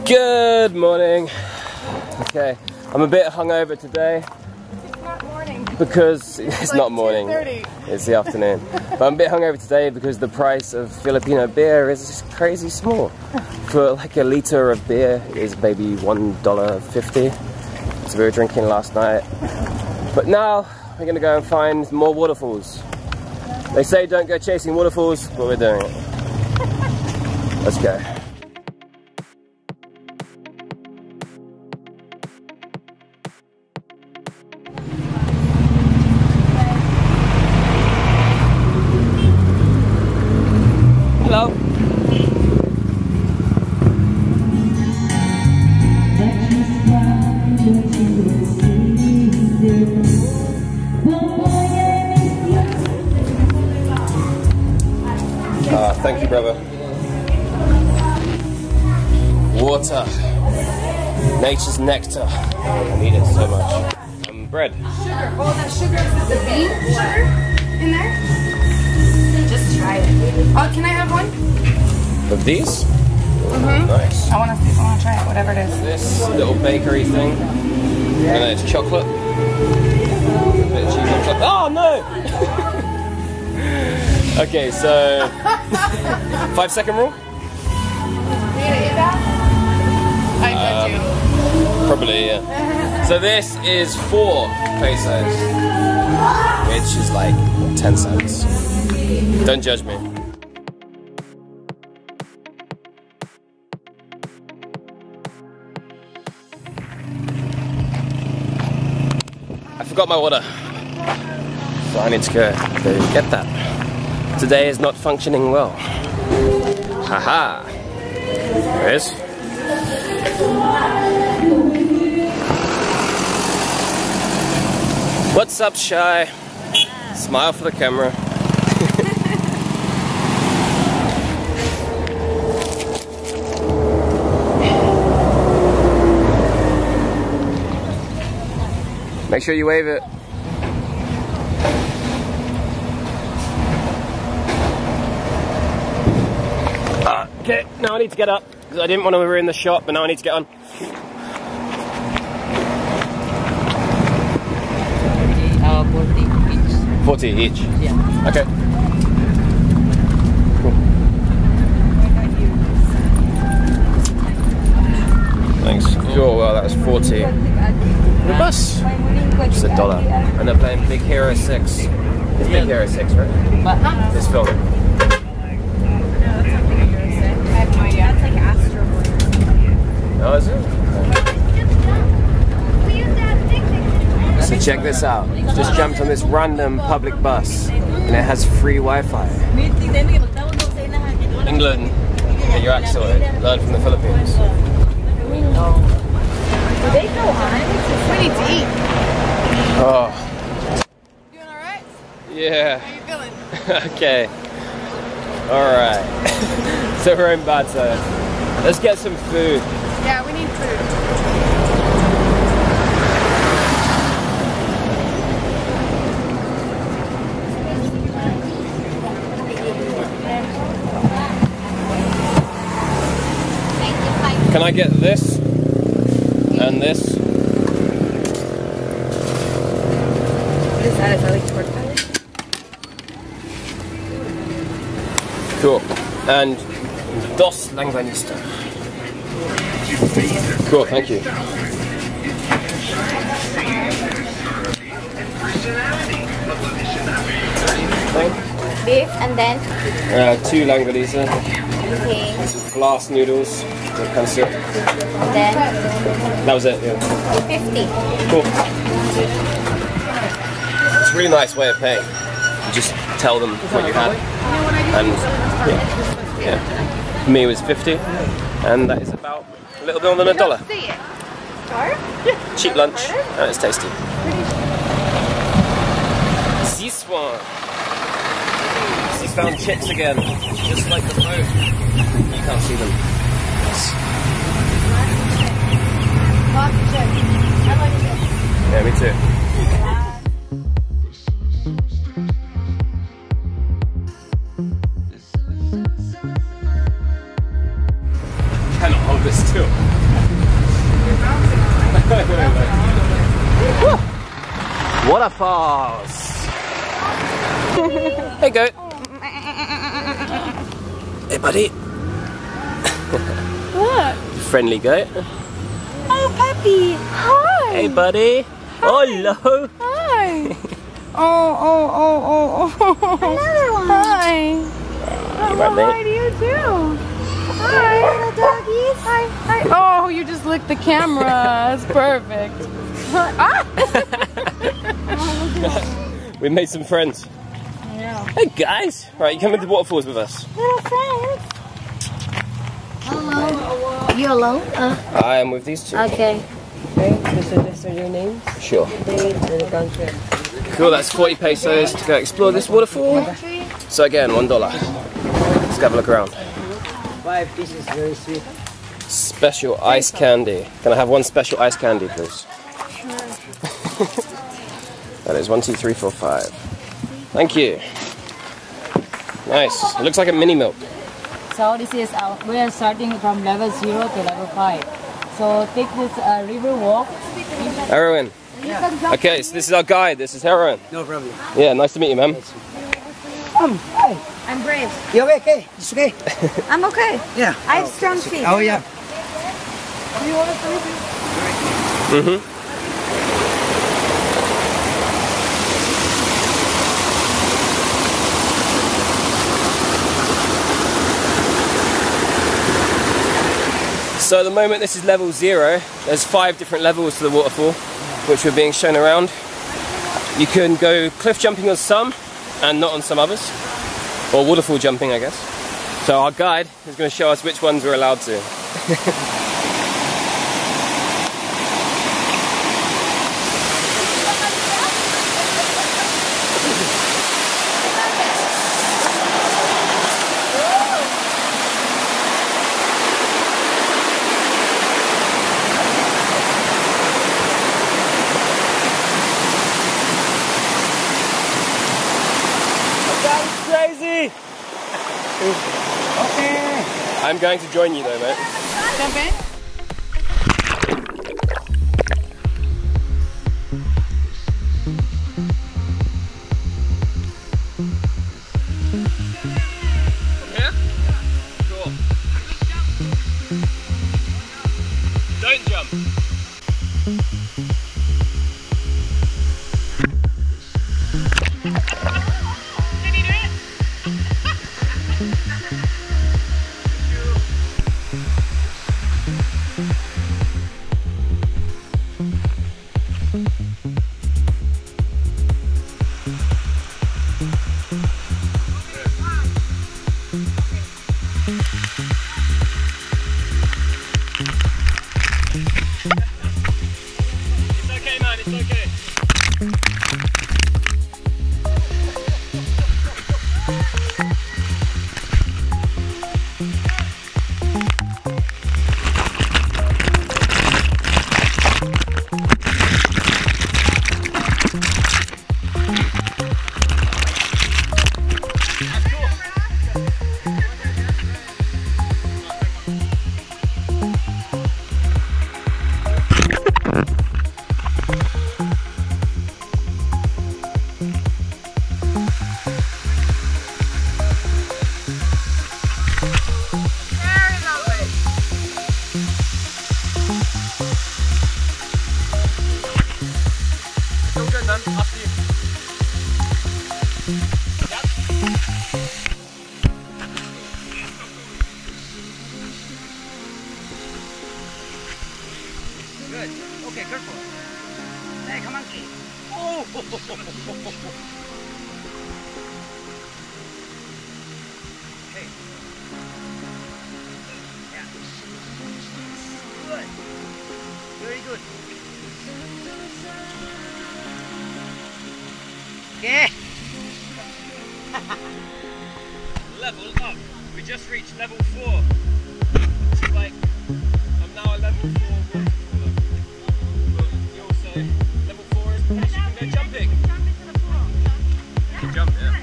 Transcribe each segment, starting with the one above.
Good morning. Okay, I'm a bit hungover today. It's not morning. Because it's like not morning. 2:30. It's the afternoon. But I'm a bit hungover today because the price of Filipino beer is just crazy small. For like a liter of beer is maybe $1.50. So we were drinking last night. But now we're gonna go and find more waterfalls. They say don't go chasing waterfalls, but we're doing it. Let's go. Hello. Thank you, brother. Water. Nature's nectar. I need it so much. Bread. Sugar. Oh, that sugar is the bean sugar in there? Just try it. Oh, can I have one? Of these? Mm-hmm. Nice. I want to try it, whatever it is. This little bakery thing. And then it's chocolate. A bit of cheese on chocolate. Oh no! Okay, so 5-second rule? You gonna eat that? I got you. Probably, yeah. So this is 4 pesos, which is like 10 cents. Don't judge me. I forgot my water, so I need to go get that. Today is not functioning well. Haha. There it is. What's up, Shy? Smile for the camera. Make sure you wave it. Okay, now I need to get up because I didn't want to ruin the shot, but now I need to get on. 40 each. 40 each? Yeah. Okay. Cool. Thanks. Cool, well that was 40. The bus? Just $1. And they're playing Big Hero 6. It's Big Hero 6, right? This film. That's like Astro Boy. Oh, is it? So check this out. Just jumped on this random public bus and it has free Wi-Fi. England, get your act sorted. Learn from the Philippines. Do they go on? We need to eat. Oh. You doing alright? Yeah. How you feeling? Okay. Alright. So we're in Bata. Let's get some food. Yeah, we need food. Can I get this? And this? What is that? Is that like pork belly? Cool. And dos langbanista. Cool, thank you. Beef and then 2 langbanista. okay, Glass noodles. Kind of soup. then That was it, yeah. 50. Cool. It's a really nice way of paying. You just tell them what you had. And yeah. For me it was 50. And that is about a little bit more than $1. See it. Yeah, cheap lunch and it's tasty. This one. He found chicks again, just like the boat. You can't see them. Lots of chips. I like chips. Yeah, me too. Cannot hold this to special. Waterfalls. Hey, goat. Hey, buddy. Look. Friendly goat. Oh, puppy. Hi. Hey, buddy. Hello. Hi. Oh. Another one. Hi. right, mate? Hi to you too. Hi, little doggies. Hi. Oh, you just licked the camera. That's perfect. Ah! We made some friends. Yeah. Hey guys! Right, you come into the waterfalls with us. Little friends. Hello. You alone? I am with these two. Okay. Okay, so these are your names. Sure. Date and the country. Cool, that's 40 pesos to go explore this waterfall. So again, $1. Let's have a look around. 5 pieces, very sweet. Special ice candy. Can I have one special ice candy, please? That is 1, 2, 3, 4, 5. Thank you. Nice. It looks like a mini milk. So this is we are starting from level 0 to level 5. So take this river walk. Heroin. Okay, so this is our guide. This is Heroin. No problem. Yeah, nice to meet you, ma'am. Hi. I'm brave. You okay? It's okay? I'm okay. Yeah. I have strong feet. Oh, yeah. Mm-hmm. So at the moment this is level 0. There's 5 different levels to the waterfall, which we're being shown around. You can go cliff jumping on some and not on some others. Or waterfall jumping, I guess. So our guide is going to show us which ones we're allowed to. Crazy! Okay. I'm going to join you though, mate. Jump in. Here? Cool. Don't jump. It's okay, man, it's okay. Good. Okay, careful. Hey, come on, kid. Oh! Hey. Yeah. Good. Very good. Okay. Level up. We just reached level 4. Which is like, I'm now a level 4 waterfaller. But you also, level 4 is because you can go jumping. You can jump, yeah.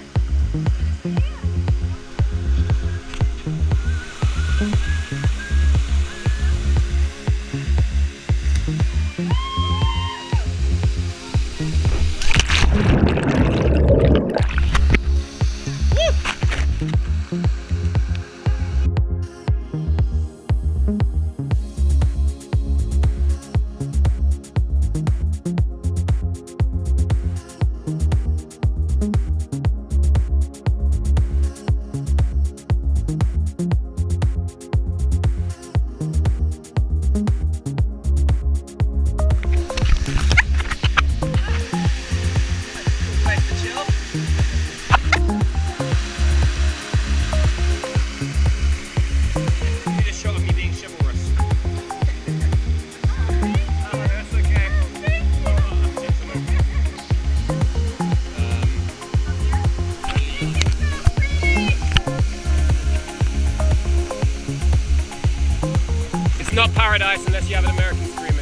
not paradise unless you have an American screaming.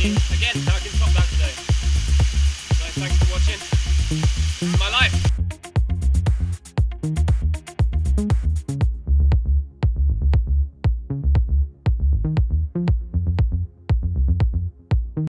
Again, how I can top that today. So thanks for watching. This is my life.